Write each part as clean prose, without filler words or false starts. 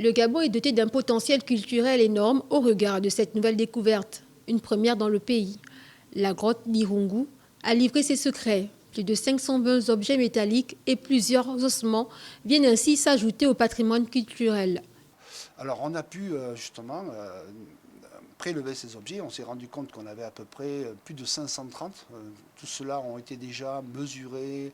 Le Gabon est doté d'un potentiel culturel énorme au regard de cette nouvelle découverte, une première dans le pays. La grotte d'Irungu a livré ses secrets. Plus de 520 objets métalliques et plusieurs ossements viennent ainsi s'ajouter au patrimoine culturel. Alors on a pu justement prélever ces objets. On s'est rendu compte qu'on avait à peu près plus de 530. Tout cela ont été déjà mesurés,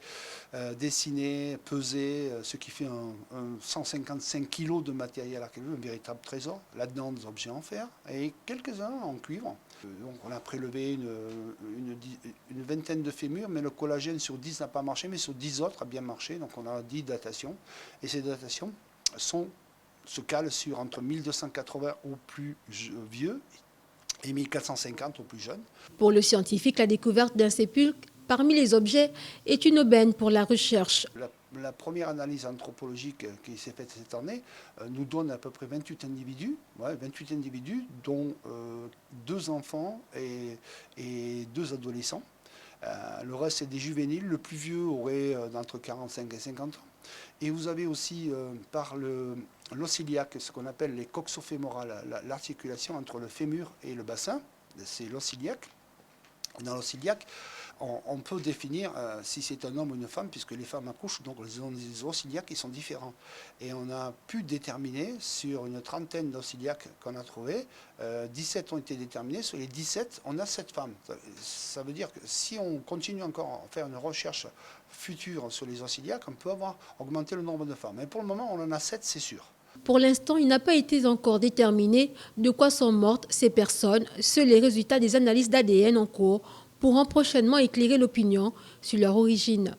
dessinés, pesés, ce qui fait un 155 kg de matériel archéologique, un véritable trésor. Là-dedans, des objets en fer et quelques-uns en cuivre. Donc on a prélevé une vingtaine de fémurs, mais le collagène sur 10 n'a pas marché, mais sur 10 autres a bien marché. Donc on a 10 datations. Et ces datations se calent sur entre 1280 au plus vieux et 1450 au plus jeune. Pour le scientifique, la découverte d'un sépulcre parmi les objets est une aubaine pour la recherche. La première analyse anthropologique qui s'est faite cette année nous donne à peu près 28 individus, dont 2 enfants et 2 adolescents. Le reste, c'est des juvéniles. Le plus vieux aurait d'entre 45 et 50 ans. Et vous avez aussi, par l'os iliaque, ce qu'on appelle les coxofémorales, l'articulation entre le fémur et le bassin, c'est l'os iliaque. Dans l'os iliaque, on peut définir si c'est un homme ou une femme, puisque les femmes accouchent, donc les os iliaques qui sont différents. Et on a pu déterminer sur une trentaine d'os iliaques qu'on a trouvés, 17 ont été déterminés. Sur les 17, on a 7 femmes. Ça veut dire que si on continue encore à faire une recherche future sur les os iliaques, on peut avoir augmenté le nombre de femmes. Mais pour le moment, on en a 7, c'est sûr. Pour l'instant, il n'a pas été encore déterminé de quoi sont mortes ces personnes. Seuls les résultats des analyses d'ADN en cours pourront prochainement éclairer l'opinion sur leur origine.